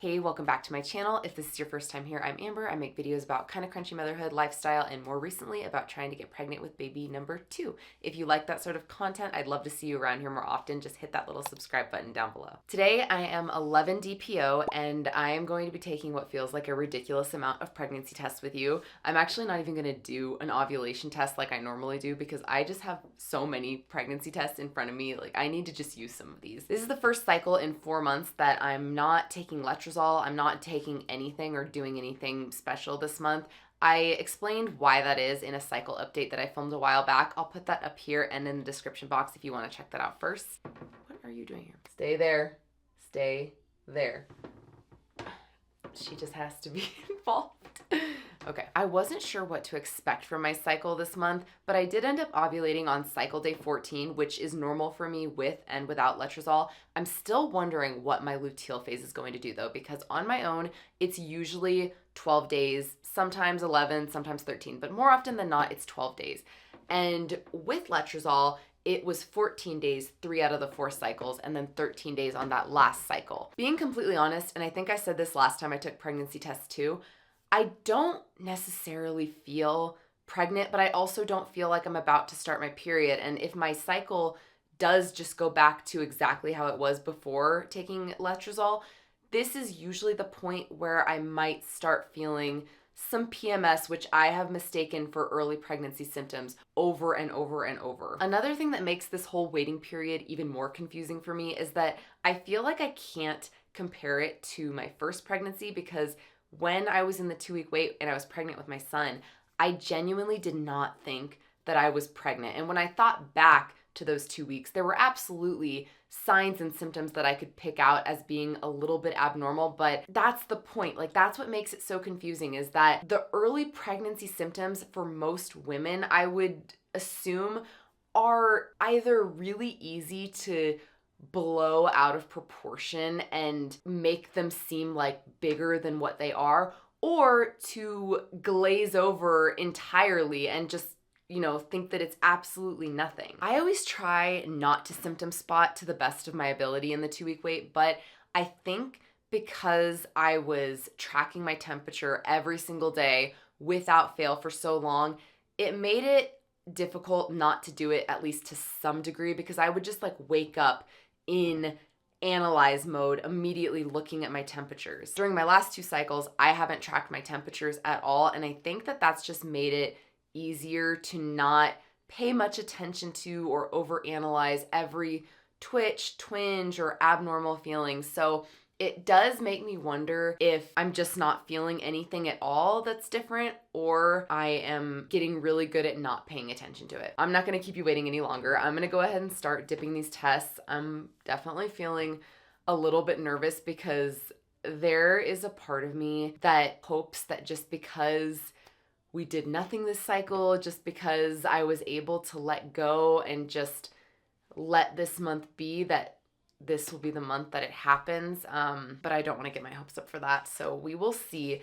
Hey, welcome back to my channel. If this is your first time here, I'm Amber. I make videos about kind of crunchy motherhood, lifestyle, and more recently about trying to get pregnant with baby number 2. If you like that sort of content, I'd love to see you around here more often. Just hit that little subscribe button down below. Today, I am 11 DPO, and I am going to be taking what feels like a ridiculous amount of pregnancy tests with you. I'm actually not even going to do an ovulation test like I normally do because I just have so many pregnancy tests in front of me. Like, I need to just use some of these. This is the first cycle in 4 months that I'm not taking letrozole. I'm not taking anything or doing anything special this month. I explained why that is in a cycle update that I filmed a while back. I'll put that up here and in the description box if you want to check that out first. What are you doing here? Stay there. Stay there. She just has to be involved. Okay, I wasn't sure what to expect from my cycle this month, but I did end up ovulating on cycle day 14, which is normal for me with and without letrozole. I'm still wondering what my luteal phase is going to do though, because on my own, it's usually 12 days, sometimes 11, sometimes 13, but more often than not, it's 12 days. And with letrozole, it was 14 days, 3 out of the 4 cycles, and then 13 days on that last cycle. Being completely honest, and I think I said this last time I took pregnancy tests too, I don't necessarily feel pregnant, but I also don't feel like I'm about to start my period. And if my cycle does just go back to exactly how it was before taking letrozole, this is usually the point where I might start feeling some PMS, which I have mistaken for early pregnancy symptoms over and over and over. Another thing that makes this whole waiting period even more confusing for me is that I feel like I can't compare it to my first pregnancy because when I was in the 2-week wait and I was pregnant with my son, I genuinely did not think that I was pregnant. And when I thought back to those 2 weeks, there were absolutely signs and symptoms that I could pick out as being a little bit abnormal, but that's the point. Like, that's what makes it so confusing, is that the early pregnancy symptoms for most women, I would assume, are either really easy to blow out of proportion and make them seem like bigger than what they are, or to glaze over entirely and just think that it's absolutely nothing. I always try not to symptom spot to the best of my ability in the 2-week wait, but I think because I was tracking my temperature every single day without fail for so long, it made it difficult not to do it, at least to some degree, because I would just wake up in analyze mode, immediately looking at my temperatures. During my last 2 cycles, I haven't tracked my temperatures at all, and I think that that's just made it easier to not pay much attention to or overanalyze every twitch, twinge, or abnormal feeling. So it does make me wonder if I'm just not feeling anything at all that's different, or I am getting really good at not paying attention to it. I'm not gonna keep you waiting any longer. I'm gonna go ahead and start dipping these tests. I'm definitely feeling a little bit nervous because there is a part of me that hopes that just because we did nothing this cycle, just because I was able to let go and just let this month be, that this will be the month that it happens. But I don't want to get my hopes up for that. So we will see.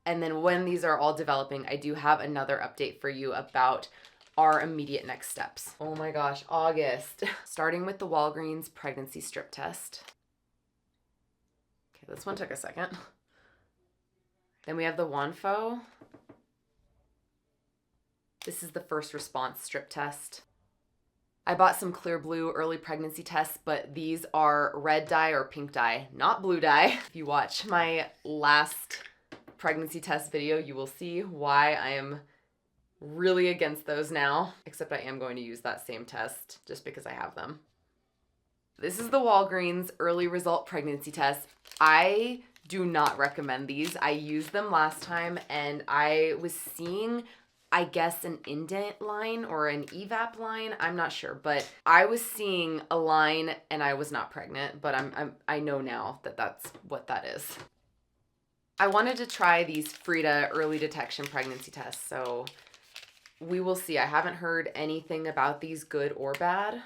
And then when these are all developing, I do have another update for you about our immediate next steps. Oh my gosh, August. Starting with the Walgreens pregnancy strip test. Okay, this one took a second. Then we have the Wanfo. This is the first response strip test. I bought some clear blue early pregnancy tests, but these are red dye or pink dye, not blue dye. If you watch my last pregnancy test video, you will see why I am really against those now, except I am going to use that same test just because I have them. This is the Walgreens early result pregnancy test. I do not recommend these. I used them last time and I was seeing, I guess, an indent line or an evap line. I'm not sure, but I was seeing a line and I was not pregnant, but I know now that that's what that is. I wanted to try these Frida early detection pregnancy tests, so we will see. I haven't heard anything about these, good or bad.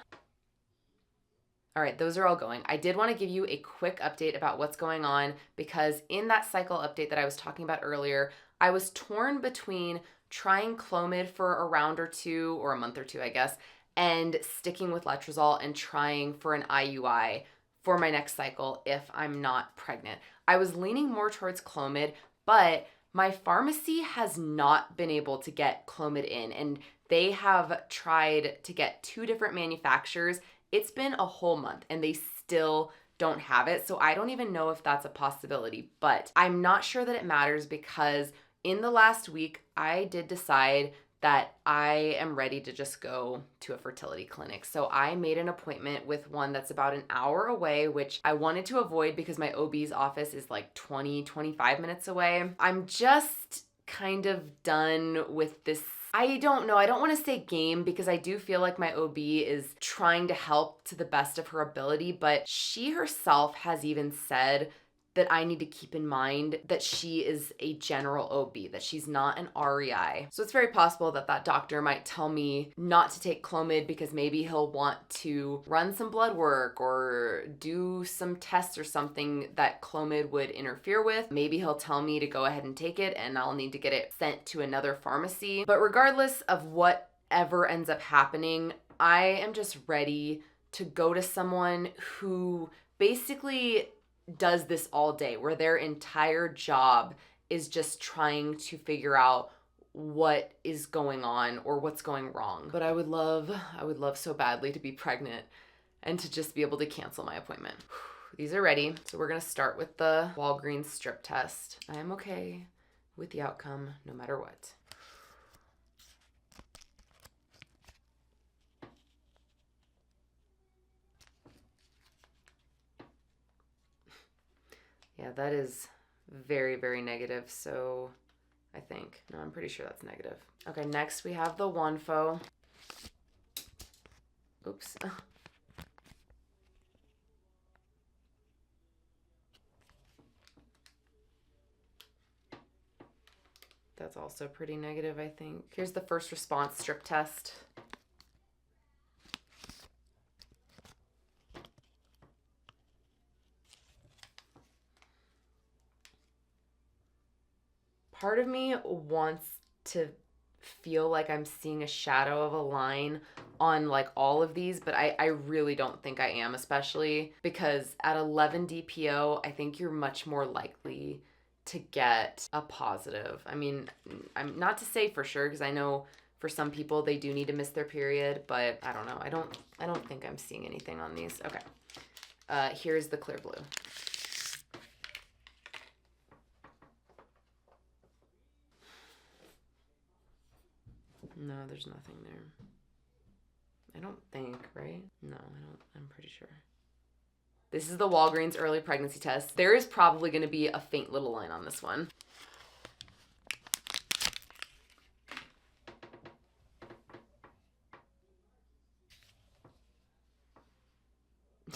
All right, those are all going. I did want to give you a quick update about what's going on because in that cycle update that I was talking about earlier, I was torn between trying Clomid for a round or 2, or a month or 2, I guess, and sticking with letrozole and trying for an IUI for my next cycle if I'm not pregnant. I was leaning more towards Clomid, but my pharmacy has not been able to get Clomid in, and they have tried to get 2 different manufacturers. It's been a whole month and they still don't have it. So I don't even know if that's a possibility, but I'm not sure that it matters because in the last week, I did decide that I am ready to just go to a fertility clinic. So I made an appointment with one that's about an hour away, which I wanted to avoid because my OB's office is like 25 minutes away. I'm just kind of done with this. I don't know. I don't want to say game because I do feel like my OB is trying to help to the best of her ability, but she herself has even said that I need to keep in mind that she is a general OB, that she's not an REI. So it's very possible that that doctor might tell me not to take Clomid because maybe he'll want to run some blood work or do some tests or something that Clomid would interfere with. Maybe he'll tell me to go ahead and take it and I'll need to get it sent to another pharmacy. But regardless of whatever ends up happening, I am just ready to go to someone who basically does this all day, where their entire job is just trying to figure out what is going on or what's going wrong. But I would love so badly to be pregnant and to just be able to cancel my appointment. These are ready. So we're gonna start with the Walgreens strip test. I am okay with the outcome no matter what. Yeah, that is very, very negative. So I think, no, I'm pretty sure that's negative. Okay, next we have the Onfo. Oops. That's also pretty negative, I think. Here's the first response strip test. Part of me wants to feel like I'm seeing a shadow of a line on like all of these, but I really don't think I am, especially because at 11 DPO, I think you're much more likely to get a positive. I mean, I'm not to say for sure because I know for some people they do need to miss their period, but I don't know. I don't think I'm seeing anything on these. Okay. Here's the clear blue. No, there's nothing there. I don't think, right? No, I don't. I'm pretty sure. This is the Walgreens early pregnancy test. There is probably going to be a faint little line on this one.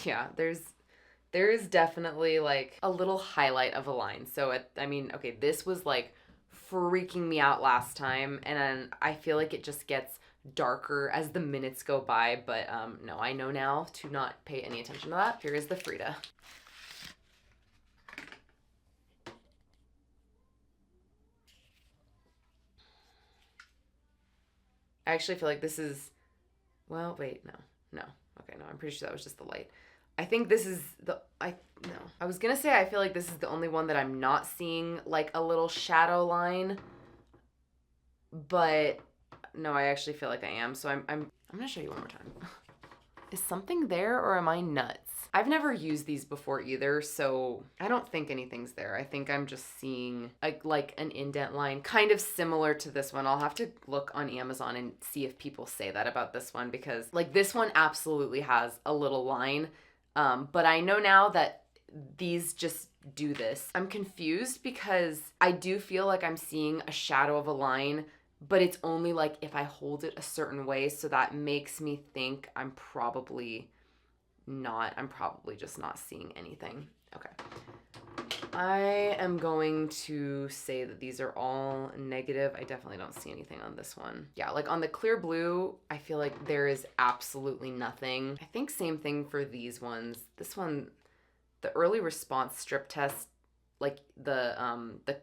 Yeah, there is definitely like a little highlight of a line. So I mean, okay, this was like freaking me out last time, and then I feel like it just gets darker as the minutes go by, but no, I know now to not pay any attention to that. Here is the Frida. I actually feel like this is, well, wait, no. Okay, no, I'm pretty sure that was just the light. I think this is I was gonna say I feel like this is the only one that I'm not seeing like a little shadow line, but no, I actually feel like I am. So I'm gonna show you one more time. Is something there or am I nuts? I've never used these before either, so I don't think anything's there. I think I'm just seeing like an indent line, kind of similar to this one. I'll have to look on Amazon and see if people say that about this one because like this one absolutely has a little line. But I know now that these just do this. I'm confused because I do feel like I'm seeing a shadow of a line, but it's only like if I hold it a certain way. So that makes me think I'm probably just not seeing anything. Okay. I am going to say that these are all negative. I definitely don't see anything on this one. Yeah, like on the clear blue, I feel like there is absolutely nothing. I think same thing for these ones. This one, the early response strip test, like the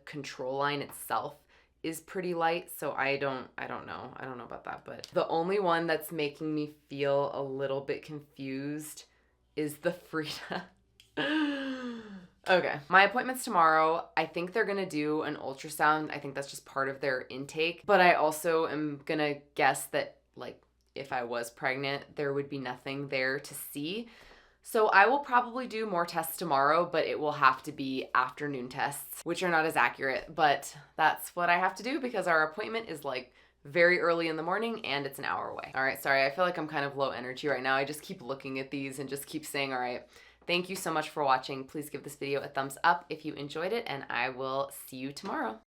control line itself is pretty light, so I don't know about that. But the only one that's making me feel a little bit confused is the Frida. Okay. My appointment's tomorrow. I think they're gonna do an ultrasound. I think that's just part of their intake. But I also am gonna guess that, like, if I was pregnant, there would be nothing there to see. So I will probably do more tests tomorrow, but it will have to be afternoon tests, which are not as accurate. But that's what I have to do because our appointment is like very early in the morning and it's an hour away. All right, sorry, I feel like I'm kind of low energy right now. I just keep looking at these and just keep saying, all right, thank you so much for watching. Please give this video a thumbs up if you enjoyed it, and I will see you tomorrow.